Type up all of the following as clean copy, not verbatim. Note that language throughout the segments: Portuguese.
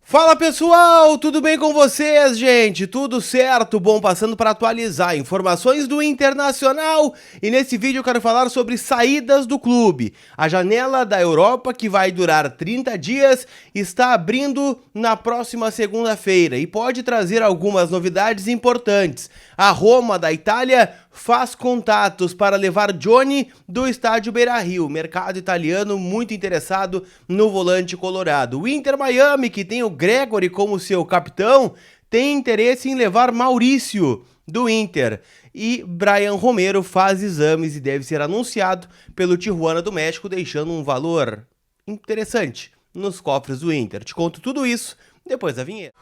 Fala pessoal, tudo bem com vocês, gente? Tudo certo? Bom, passando para atualizar informações do Internacional e nesse vídeo eu quero falar sobre saídas do clube. A janela da Europa, que vai durar 30 dias, está abrindo na próxima segunda-feira e pode trazer algumas novidades importantes. A Roma da Itália faz contatos para levar Johnny do estádio Beira-Rio, mercado italiano muito interessado no volante colorado. O Inter Miami, que tem o Gregore como seu capitão, tem interesse em levar Maurício do Inter. E Brian Romero faz exames e deve ser anunciado pelo Tijuana do México, deixando um valor interessante nos cofres do Inter. Te conto tudo isso depois da vinheta.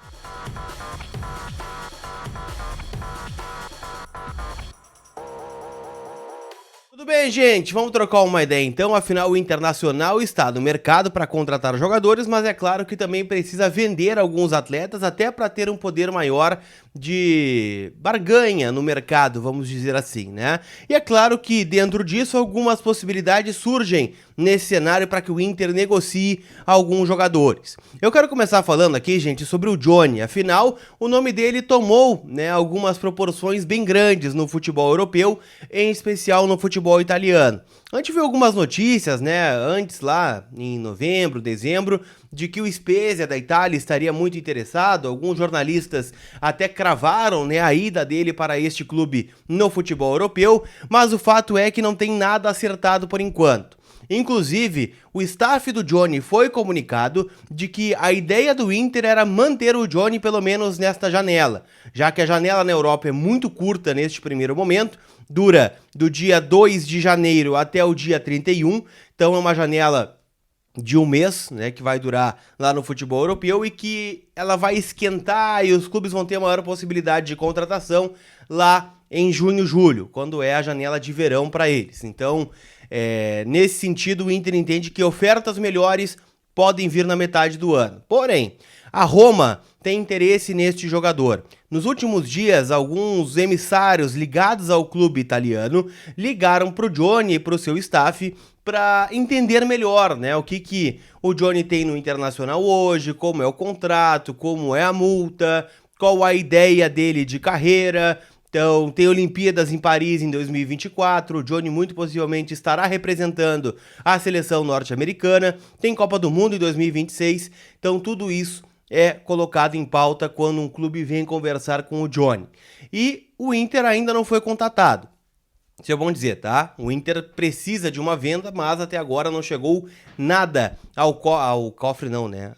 Tudo bem, gente? Vamos trocar uma ideia então. Afinal, o Internacional está no mercado para contratar jogadores, mas é claro que também precisa vender alguns atletas até para ter um poder maior de barganha no mercado, vamos dizer assim, né? E é claro que dentro disso algumas possibilidades surgem nesse cenário para que o Inter negocie alguns jogadores. Eu quero começar falando aqui, gente, sobre o Johnny. Afinal, o nome dele tomou, né, algumas proporções bem grandes no futebol europeu, em especial no futebol italiano. A gente viu algumas notícias, né, antes lá em novembro, dezembro, de que o Spezia da Itália estaria muito interessado. Alguns jornalistas até cravaram, né, a ida dele para este clube no futebol europeu, mas o fato é que não tem nada acertado por enquanto. Inclusive, o staff do Johnny foi comunicado de que a ideia do Inter era manter o Johnny pelo menos nesta janela, já que a janela na Europa é muito curta neste primeiro momento, dura do dia 2 de janeiro até o dia 31, então é uma janela de um mês, né, que vai durar lá no futebol europeu e que ela vai esquentar e os clubes vão ter maior possibilidade de contratação lá em junho, julho, quando é a janela de verão para eles. Então, nesse sentido, o Inter entende que ofertas melhores podem vir na metade do ano. Porém, a Roma tem interesse neste jogador. Nos últimos dias, alguns emissários ligados ao clube italiano ligaram para o Johnny e para o seu staff para entender melhor, né, o que o Johnny tem no Internacional hoje, como é o contrato, como é a multa, qual a ideia dele de carreira. Então, tem Olimpíadas em Paris em 2024, o Johnny muito possivelmente estará representando a seleção norte-americana, tem Copa do Mundo em 2026, então tudo isso é colocado em pauta quando um clube vem conversar com o Johnny. E o Inter ainda não foi contatado. Isso é bom dizer, tá? O Inter precisa de uma venda, mas até agora não chegou nada ao cofre não, né?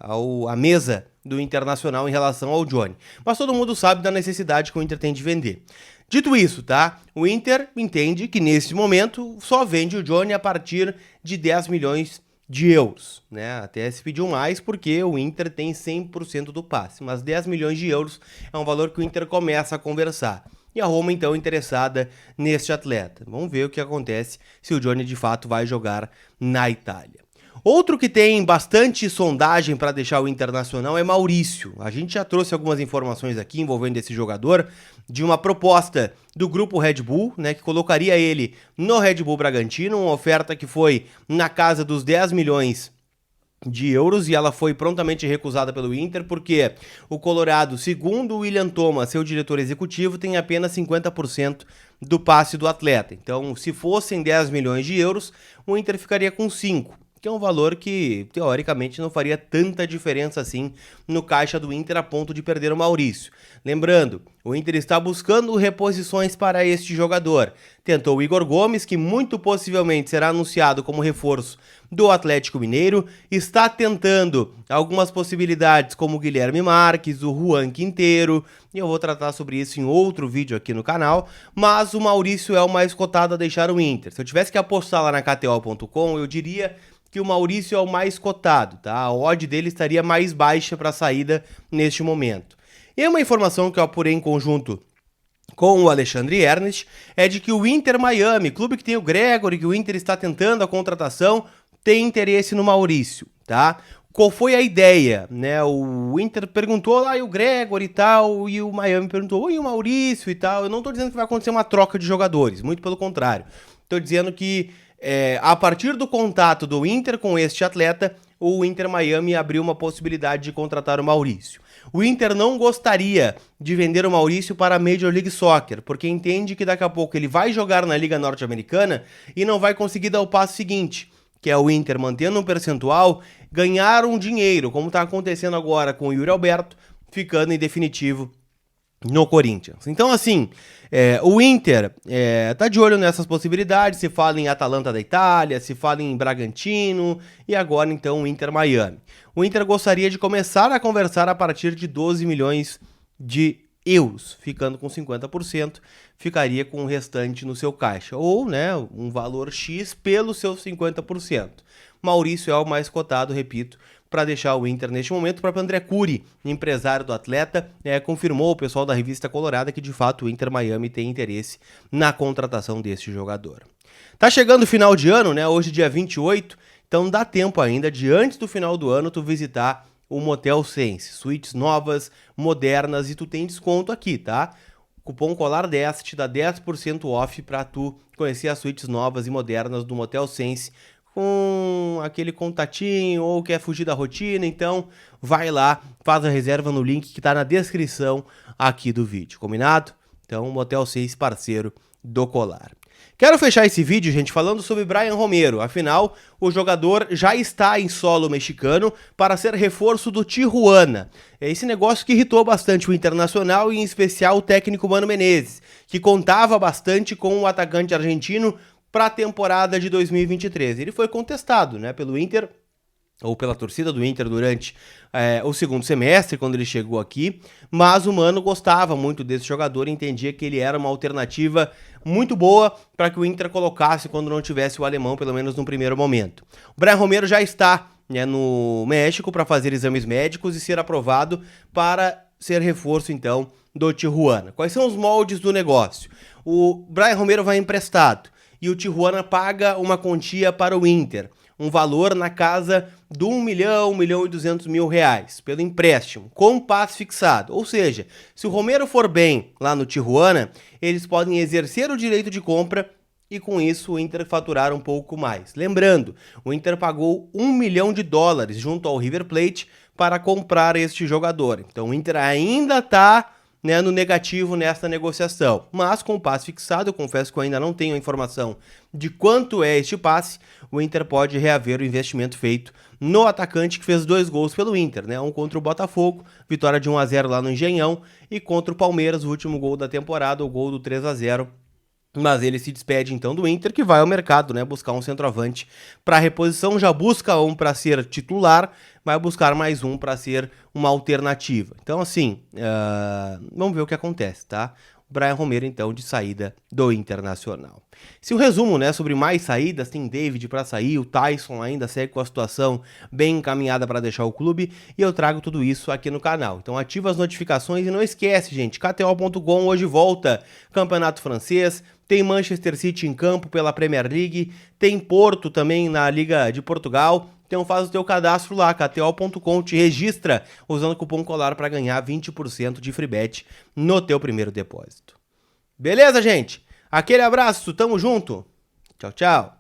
À mesa do Internacional em relação ao Johnny. Mas todo mundo sabe da necessidade que o Inter tem de vender. Dito isso, tá? O Inter entende que nesse momento só vende o Johnny a partir de 10 milhões de euros, né? Até se pediu mais porque o Inter tem 100% do passe, mas 10 milhões de euros é um valor que o Inter começa a conversar. E a Roma, então, interessada neste atleta. Vamos ver o que acontece se o Johnny, de fato, vai jogar na Itália. Outro que tem bastante sondagem para deixar o Internacional é Maurício. A gente já trouxe algumas informações aqui envolvendo esse jogador, de uma proposta do grupo Red Bull, né, que colocaria ele no Red Bull Bragantino, uma oferta que foi na casa dos 10 milhões de euros e ela foi prontamente recusada pelo Inter porque o Colorado, segundo o William Thomas, seu diretor executivo, tem apenas 50% do passe do atleta. Então, se fossem 10 milhões de euros, o Inter ficaria com 5, que é um valor que, teoricamente, não faria tanta diferença assim no caixa do Inter a ponto de perder o Maurício. Lembrando, o Inter está buscando reposições para este jogador. Tentou o Igor Gomes, que muito possivelmente será anunciado como reforço do Atlético Mineiro. Está tentando algumas possibilidades como o Guilherme Marques, o Juan Quinteiro, e eu vou tratar sobre isso em outro vídeo aqui no canal, mas o Maurício é o mais cotado a deixar o Inter. Se eu tivesse que apostar lá na KTO.com, eu diria que o Maurício é o mais cotado, tá? A odd dele estaria mais baixa para a saída neste momento. E uma informação que eu apurei em conjunto com o Alexandre Ernest é de que o Inter Miami, clube que tem o Gregore, que o Inter está tentando a contratação, tem interesse no Maurício, tá? Qual foi a ideia, né? O Inter perguntou lá, e o Gregore e tal, e o Miami perguntou, e o Maurício e tal. Eu não tô dizendo que vai acontecer uma troca de jogadores, muito pelo contrário. Tô dizendo que a partir do contato do Inter com este atleta, o Inter Miami abriu uma possibilidade de contratar o Maurício. O Inter não gostaria de vender o Maurício para a Major League Soccer, porque entende que daqui a pouco ele vai jogar na Liga Norte-Americana e não vai conseguir dar o passo seguinte, que é o Inter mantendo um percentual, ganhar um dinheiro, como está acontecendo agora com o Yuri Alberto, ficando em definitivo no Corinthians. Então, assim, o Inter tá de olho nessas possibilidades, se fala em Atalanta da Itália, se fala em Bragantino e agora, então, o Inter Miami. O Inter gostaria de começar a conversar a partir de 12 milhões de euros, ficando com 50%, ficaria com o restante no seu caixa, ou, né, um valor X pelos seus 50%. Maurício é o mais cotado, repito, para deixar o Inter neste momento. O próprio André Curi, empresário do atleta, confirmou ao pessoal da Revista Colorada que de fato o Inter Miami tem interesse na contratação deste jogador. Tá chegando o final de ano, né? Hoje dia 28, então dá tempo ainda de antes do final do ano tu visitar o Motel Sense. Suítes novas, modernas e tu tem desconto aqui, tá? Cupom COLAR10 te dá 10% off para tu conhecer as suítes novas e modernas do Motel Sense com aquele contatinho ou quer fugir da rotina, então vai lá, faz a reserva no link que tá na descrição aqui do vídeo, combinado? Então, Motel 6, parceiro do Colar. Quero fechar esse vídeo, gente, falando sobre Bryan Romero. Afinal, o jogador já está em solo mexicano para ser reforço do Tijuana. É esse negócio que irritou bastante o Internacional e, em especial, o técnico Mano Menezes, que contava bastante com o atacante argentino para a temporada de 2023. Ele foi contestado, né, pelo Inter, ou pela torcida do Inter durante o segundo semestre, quando ele chegou aqui, mas o Mano gostava muito desse jogador e entendia que ele era uma alternativa muito boa para que o Inter colocasse quando não tivesse o alemão, pelo menos no primeiro momento. O Bryan Romero já está, né, no México para fazer exames médicos e ser aprovado para ser reforço, então, do Tijuana. Quais são os moldes do negócio? O Bryan Romero vai emprestado e o Tijuana paga uma quantia para o Inter, um valor na casa de 1 milhão, 1 milhão e 200 mil reais pelo empréstimo, com passe fixado. Ou seja, se o Romero for bem lá no Tijuana, eles podem exercer o direito de compra e com isso o Inter faturar um pouco mais. Lembrando, o Inter pagou 1 milhão de dólares junto ao River Plate para comprar este jogador. Então o Inter ainda está, né, no negativo nesta negociação, mas com o passe fixado, eu confesso que eu ainda não tenho a informação de quanto é este passe, o Inter pode reaver o investimento feito no atacante que fez 2 gols pelo Inter, né, um contra o Botafogo, vitória de 1-0 lá no Engenhão, e contra o Palmeiras, o último gol da temporada, o gol do 3-0. Mas ele se despede então do Inter, que vai ao mercado, né, buscar um centroavante para reposição, já busca um para ser titular, vai buscar mais um para ser uma alternativa. Então assim, vamos ver o que acontece, tá? O Bryan Romero então de saída do Internacional. Se o resumo, né, sobre mais saídas, tem David para sair, o Tyson ainda segue com a situação bem encaminhada para deixar o clube e eu trago tudo isso aqui no canal. Então ativa as notificações e não esquece, gente, KTO.com hoje volta Campeonato Francês, tem Manchester City em campo pela Premier League, tem Porto também na Liga de Portugal. Então faz o teu cadastro lá, KTO.com, te registra usando o cupom COLAR para ganhar 20% de free bet no teu primeiro depósito. Beleza, gente? Aquele abraço, tamo junto. Tchau, tchau.